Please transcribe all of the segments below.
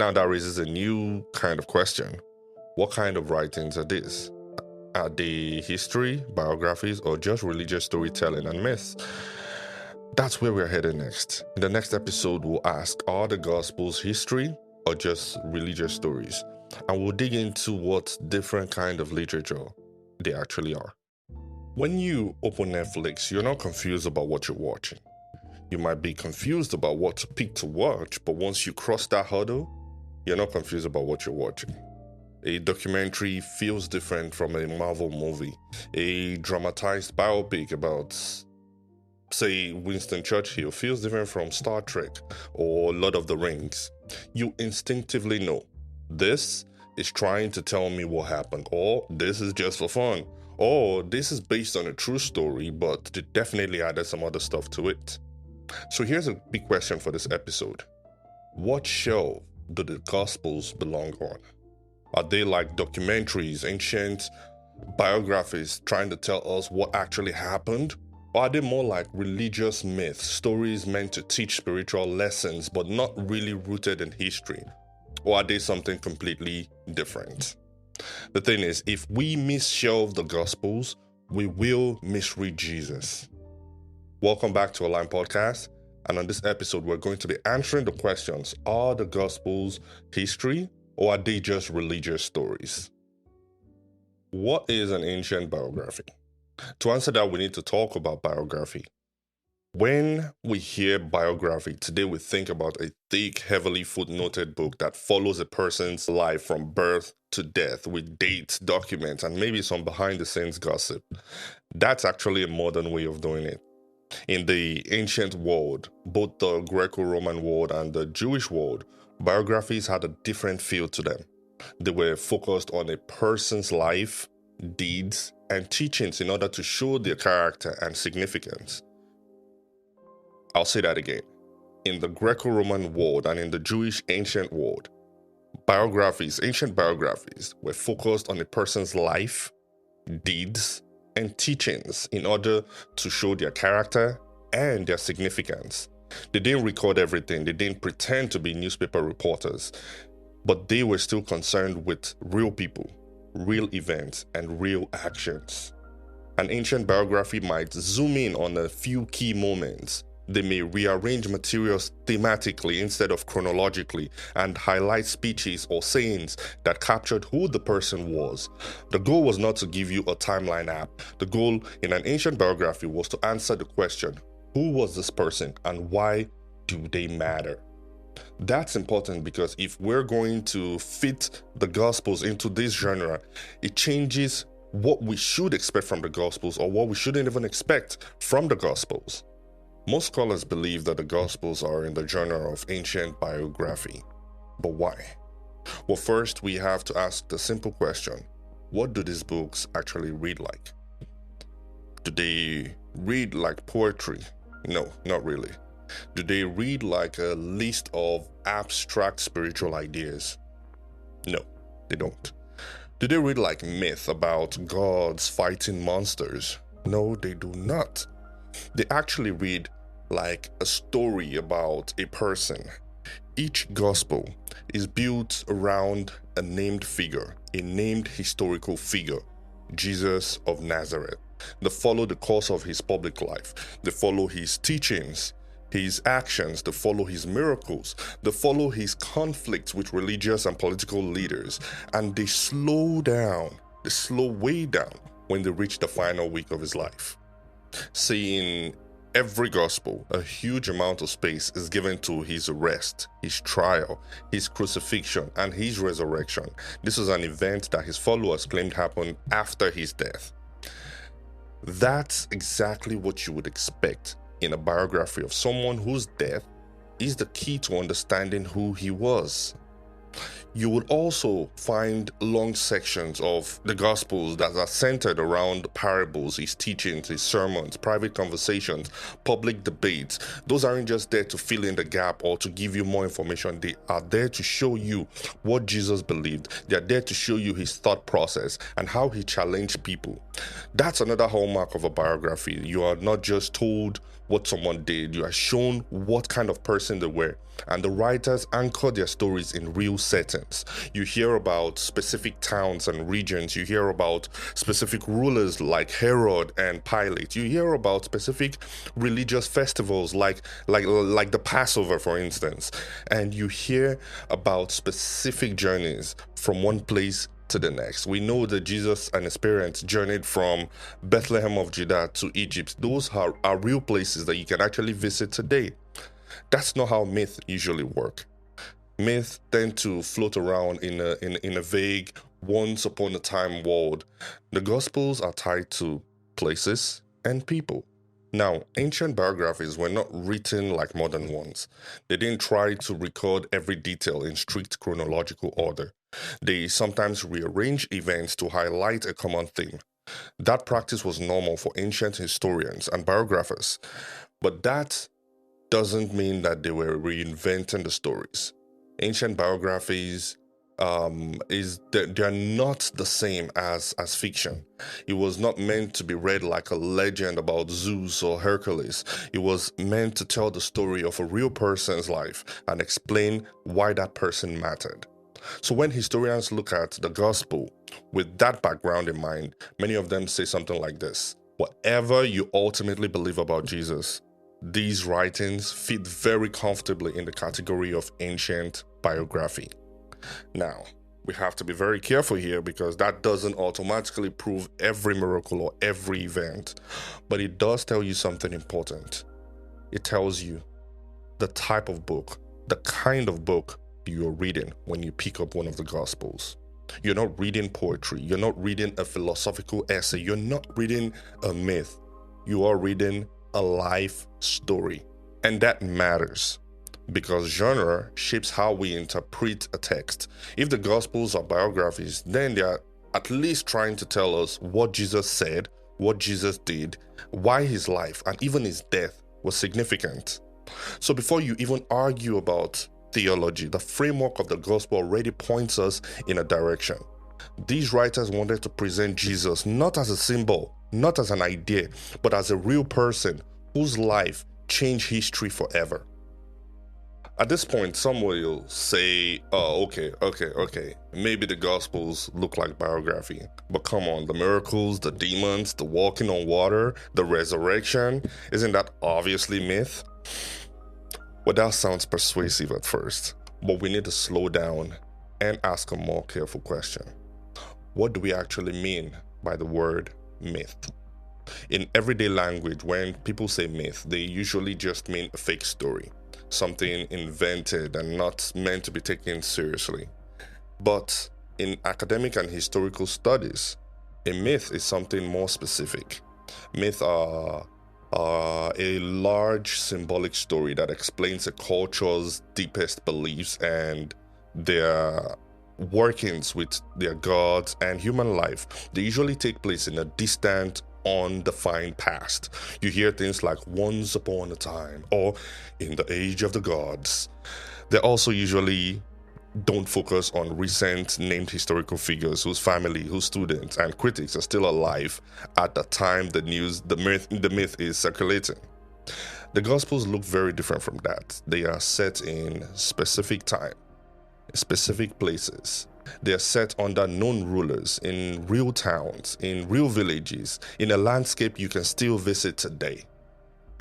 Now that raises a new kind of question. What kind of writings are these? Are they history, biographies, or just religious storytelling and myths? That's where we're headed next. In the next episode, we'll ask, are the Gospels history or just religious stories? And we'll dig into what different kind of literature they actually are. When you open Netflix, you're not confused about what you're watching. You might be confused about what to pick to watch, but once you cross that hurdle, you're not confused about what you're watching. A documentary feels different from a Marvel movie. A dramatized biopic about, say, Winston Churchill feels different from Star Trek or Lord of the Rings. You instinctively know this is trying to tell me what happened, or this is just for fun, or this is based on a true story, but they definitely added some other stuff to it. So here's a big question for this episode. What shelf do the Gospels belong on? Are they like documentaries, ancient biographies trying to tell us what actually happened? Or are they more like religious myths, stories meant to teach spiritual lessons but not really rooted in history? Or are they something completely different? The thing is, if we misshelve the Gospels, we will misread Jesus. Welcome back to Online Podcast, and on this episode, we're going to be answering the questions, are the Gospels history or are they just religious stories? What is an ancient biography? To answer that, we need to talk about biography. When we hear biography, today we think about a thick, heavily footnoted book that follows a person's life from birth to death with dates, documents, and maybe some behind-the-scenes gossip. That's actually a modern way of doing it. In the ancient world, both the Greco-Roman world and the Jewish world, biographies had a different feel to them. They were focused on a person's life, deeds, and teachings in order to show their character and significance. I'll say that again. In the Greco-Roman world and in the Jewish ancient world, ancient biographies were focused on a person's life, deeds, and teachings in order to show their character and their significance. They didn't record everything. They didn't pretend to be newspaper reporters, but they were still concerned with real people, real events, and real actions. An ancient biography might zoom in on a few key moments. They may rearrange materials thematically instead of chronologically and highlight speeches or sayings that captured who the person was. The goal was not to give you a timeline app. The goal in an ancient biography was to answer the question, who was this person and why do they matter? That's important because if we're going to fit the Gospels into this genre, it changes what we should expect from the Gospels or what we shouldn't even expect from the Gospels. Most scholars believe that the Gospels are in the genre of ancient biography. But why? Well, first we have to ask the simple question, what do these books actually read like? Do they read like poetry? No, not really. Do they read like a list of abstract spiritual ideas? No, they don't. Do they read like myth about gods fighting monsters? No, they do not. They actually read like a story about a person. Each gospel is built around a named figure, a named historical figure, Jesus of Nazareth. They follow the course of his public life. They follow his teachings, his actions. They follow his miracles. They follow his conflicts with religious and political leaders. And they slow way down when they reach the final week of his life. See, in every gospel, a huge amount of space is given to his arrest, his trial, his crucifixion, and his resurrection. This was an event that his followers claimed happened after his death. That's exactly what you would expect in a biography of someone whose death is the key to understanding who he was. You would also find long sections of the Gospels that are centered around parables, his teachings, his sermons, private conversations, public debates. Those aren't just there to fill in the gap or to give you more information. They are there to show you what Jesus believed. They are there to show you his thought process and how he challenged people. That's another hallmark of a biography. You are not just told what someone did. You are shown what kind of person they were. And the writers anchor their stories in real settings. You hear about specific towns and regions. You hear about specific rulers like Herod and Pilate. You hear about specific religious festivals like the Passover, for instance. And you hear about specific journeys from one place to the next. We know that Jesus and his parents journeyed from Bethlehem of Judah to Egypt. Those are real places that you can actually visit today. That's not how myths usually work. Myths tend to float around in a vague, once upon a time world. The Gospels are tied to places and people. Now, ancient biographies were not written like modern ones. They didn't try to record every detail in strict chronological order. They sometimes rearrange events to highlight a common theme. That practice was normal for ancient historians and biographers, but that doesn't mean that they were reinventing the stories. Ancient biographies they're not the same as fiction. It was not meant to be read like a legend about Zeus or Hercules. It was meant to tell the story of a real person's life and explain why that person mattered. So when historians look at the gospel with that background in mind, many of them say something like this: whatever you ultimately believe about Jesus, these writings fit very comfortably in the category of ancient biography. Now, we have to be very careful here because that doesn't automatically prove every miracle or every event, but it does tell you something important. It tells you the type of book, the kind of book you're reading when you pick up one of the Gospels. You're not reading poetry. You're not reading a philosophical essay. You're not reading a myth. You are reading a life story. And that matters because genre shapes how we interpret a text. If the Gospels are biographies, then they are at least trying to tell us what Jesus said, what Jesus did, why his life and even his death was significant. So before you even argue about theology, the framework of the gospel already points us in a direction. These writers wanted to present Jesus not as a symbol, not as an idea, but as a real person whose life changed history forever. At this point, some will say, oh, okay, maybe the Gospels look like biography. But come on, the miracles, the demons, the walking on water, the resurrection, isn't that obviously myth? Well, that sounds persuasive at first, but we need to slow down and ask a more careful question. What do we actually mean by the word myth? In everyday language, when people say myth, they usually just mean a fake story, something invented and not meant to be taken seriously. But in academic and historical studies, a myth is something more specific. Myths are a large symbolic story that explains a culture's deepest beliefs and their workings with their gods and human life. They usually take place in a distant, undefined past. You hear things like once upon a time or in the age of the gods. They also usually don't focus on recent named historical figures whose family, whose students and critics are still alive at the time the myth is circulating. The Gospels look very different from that. They are set in specific time, specific places. They are set under known rulers, in real towns, in real villages, in a landscape you can still visit today.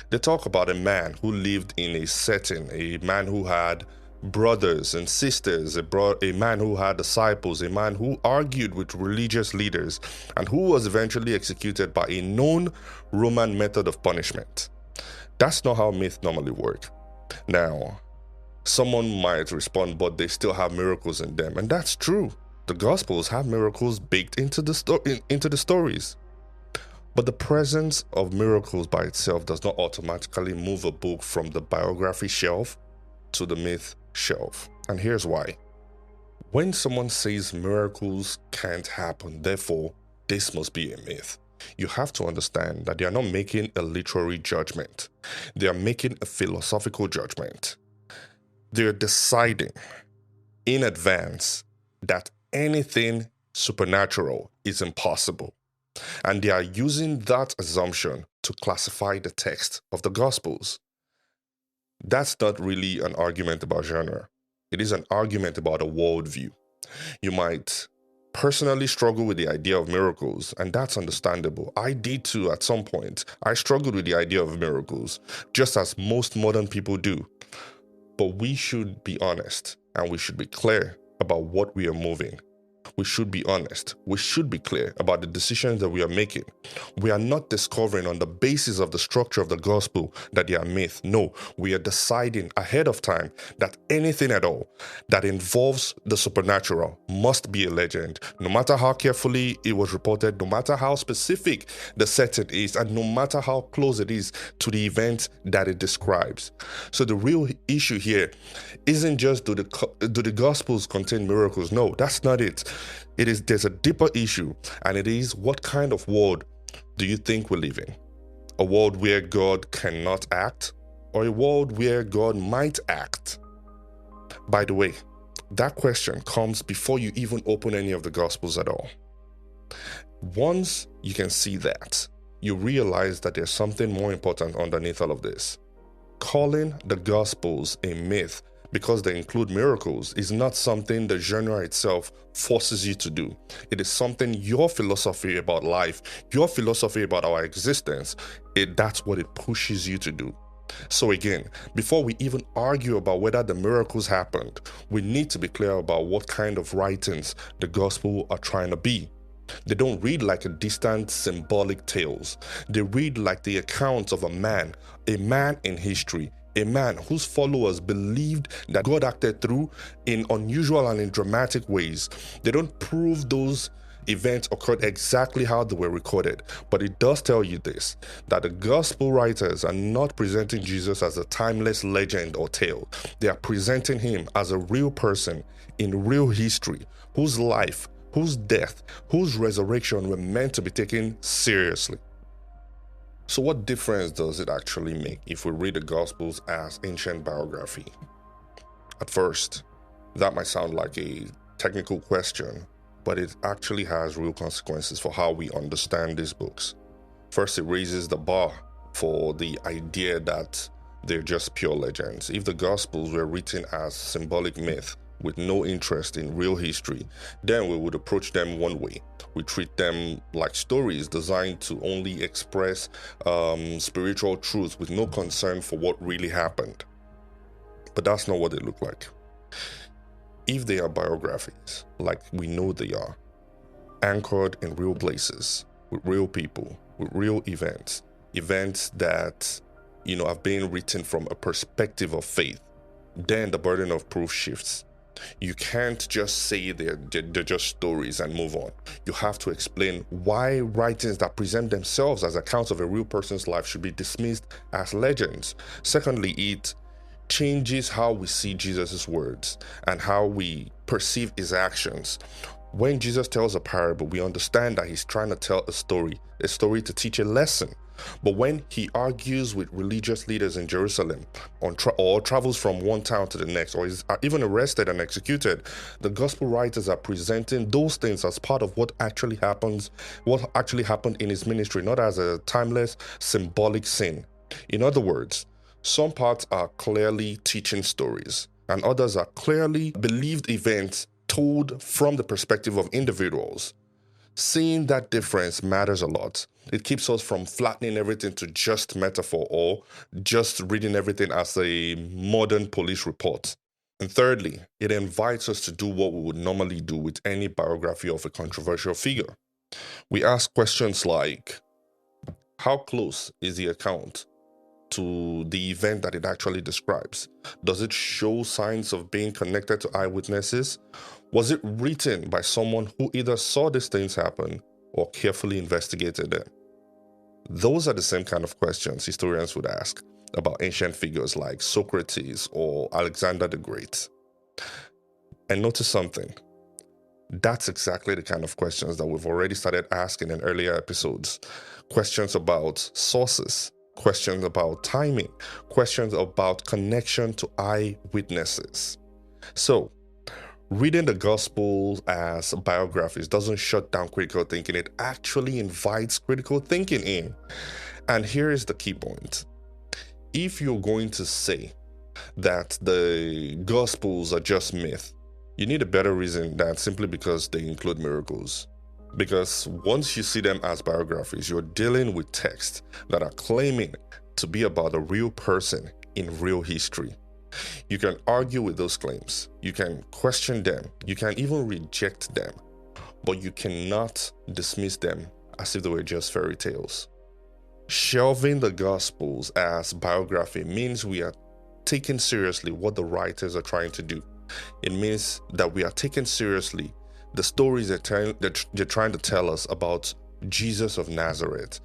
They talk about a man who lived in a setting, a man who had brothers and sisters, a man who had disciples, a man who argued with religious leaders, and who was eventually executed by a known Roman method of punishment. That's not how myths normally work. Now, someone might respond, but they still have miracles in them, and that's true. The Gospels have miracles baked into the stories. But the presence of miracles by itself does not automatically move a book from the biography shelf to the myth shelf. And here's why. When someone says miracles can't happen, therefore this must be a myth, you have to understand that they are not making a literary judgment. They are making a philosophical judgment. They're deciding in advance that anything supernatural is impossible. And they are using that assumption to classify the text of the Gospels. That's not really an argument about genre. It is an argument about a worldview. You might personally struggle with the idea of miracles, and that's understandable. I did too at some point. I struggled with the idea of miracles, just as most modern people do. But we should be honest and we should be clear about what we are moving. We should be honest. We should be clear about the decisions that we are making. We are not discovering on the basis of the structure of the gospel that they are myth. No, we are deciding ahead of time that anything at all that involves the supernatural must be a legend, no matter how carefully it was reported, no matter how specific the setting is, and no matter how close it is to the event that it describes. So the real issue here isn't just do the gospels contain miracles? No, that's not it. There's a deeper issue, and it is, what kind of world do you think we live in? A world where God cannot act, or a world where God might act? By the way, that question comes before you even open any of the gospels at all. Once you can see that, you realize that there's something more important underneath all of this. Calling the gospels a myth because they include miracles is not something the genre itself forces you to do. It is something your philosophy about life, your philosophy about our existence, that's what it pushes you to do. So again, before we even argue about whether the miracles happened, we need to be clear about what kind of writings the gospel are trying to be. They don't read like a distant symbolic tales. They read like the accounts of a man in history, a man whose followers believed that God acted through in unusual and in dramatic ways. They don't prove those events occurred exactly how they were recorded, but it does tell you this, that the gospel writers are not presenting Jesus as a timeless legend or tale. They are presenting him as a real person in real history, whose life, whose death, whose resurrection were meant to be taken seriously. So what difference does it actually make if we read the Gospels as ancient biography? At first, that might sound like a technical question, but it actually has real consequences for how we understand these books. First, it raises the bar for the idea that they're just pure legends. If the Gospels were written as symbolic myth with no interest in real history, then we would approach them one way. We treat them like stories designed to only express spiritual truth with no concern for what really happened. But that's not what they look like. If they are biographies, like we know they are, anchored in real places, with real people, with real events that, have been written from a perspective of faith, then the burden of proof shifts. You can't just say they're just stories and move on. You have to explain why writings that present themselves as accounts of a real person's life should be dismissed as legends. Secondly, it changes how we see Jesus' words and how we perceive his actions. When Jesus tells a parable, we understand that he's trying to tell a story to teach a lesson. But when he argues with religious leaders in Jerusalem or travels from one town to the next, or is even arrested and executed, the gospel writers are presenting those things as part of what actually happened in his ministry, not as a timeless symbolic scene. In other words, some parts are clearly teaching stories, and others are clearly believed events told from the perspective of individuals. Seeing that difference matters a lot. It keeps us from flattening everything to just metaphor or just reading everything as a modern police report. And thirdly, it invites us to do what we would normally do with any biography of a controversial figure. We ask questions like, how close is the account to the event that it actually describes? Does it show signs of being connected to eyewitnesses? Was it written by someone who either saw these things happen or carefully investigated them? Those are the same kind of questions historians would ask about ancient figures like Socrates or Alexander the Great. And notice something. That's exactly the kind of questions that we've already started asking in earlier episodes. Questions about sources, questions about timing, questions about connection to eyewitnesses. So, reading the Gospels as biographies doesn't shut down critical thinking. It actually invites critical thinking in. And here is the key point. If you're going to say that the Gospels are just myth, you need a better reason than simply because they include miracles. Because once you see them as biographies, you're dealing with texts that are claiming to be about a real person in real history. You can argue with those claims, you can question them, you can even reject them, but you cannot dismiss them as if they were just fairy tales. Shelving the Gospels as biography means we are taking seriously what the writers are trying to do. It means that we are taking seriously the stories they're trying to tell us about Jesus of Nazareth,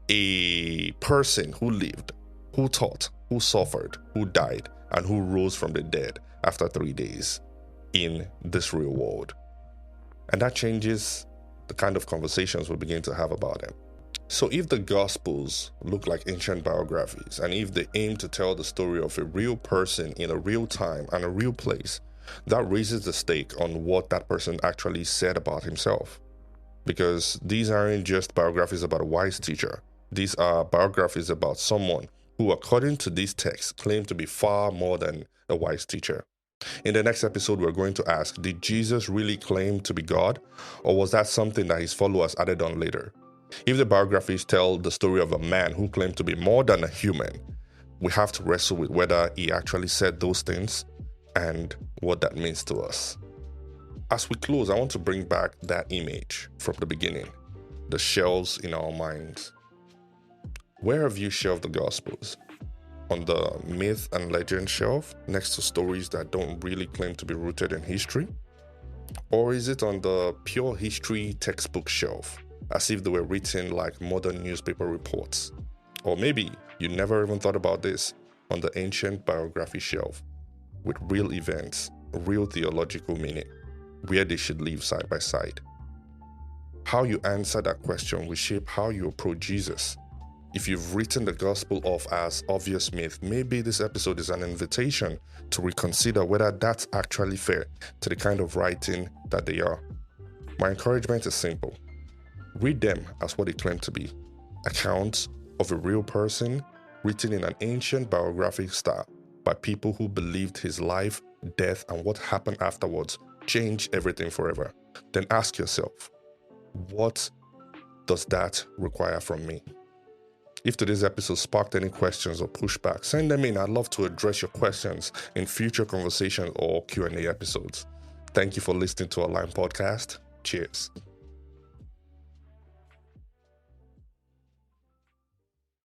a person who lived, who taught, who suffered, who died, and who rose from the dead after 3 days in this real world. And that changes the kind of conversations we begin to have about them. So if the Gospels look like ancient biographies, and if they aim to tell the story of a real person in a real time and a real place, that raises the stake on what that person actually said about himself. Because these aren't just biographies about a wise teacher. These are biographies about someone who, according to these texts, claimed to be far more than a wise teacher. In the next episode, we're going to ask, did Jesus really claim to be God? Or was that something that his followers added on later? If the biographies tell the story of a man who claimed to be more than a human, we have to wrestle with whether he actually said those things and what that means to us. As we close, I want to bring back that image from the beginning, the shelves in our minds. Where have you shelved the Gospels? On the myth and legend shelf, next to stories that don't really claim to be rooted in history? Or is it on the pure history textbook shelf, as if they were written like modern newspaper reports? Or maybe you never even thought about this, on the ancient biography shelf, with real events, real theological meaning, where they should live side by side. How you answer that question will shape how you approach Jesus. If you've written the gospel off as obvious myth, maybe this episode is an invitation to reconsider whether that's actually fair to the kind of writing that they are. My encouragement is simple. Read them as what they claim to be, accounts of a real person written in an ancient biographic style by people who believed his life, death, and what happened afterwards changed everything forever. Then ask yourself, what does that require from me? If today's episode sparked any questions or pushback, send them in. I'd love to address your questions in future conversations or Q&A episodes. Thank you for listening to our Line Podcast. Cheers.